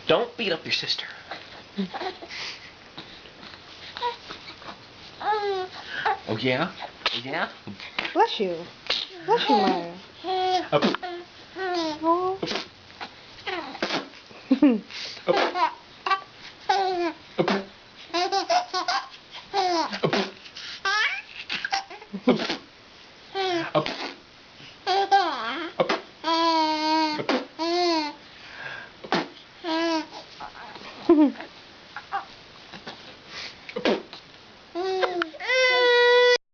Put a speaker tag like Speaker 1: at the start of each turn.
Speaker 1: Don't beat up your sister. Oh yeah? Oh yeah?
Speaker 2: Bless you. Bless you, Maya. Oh.
Speaker 1: Up.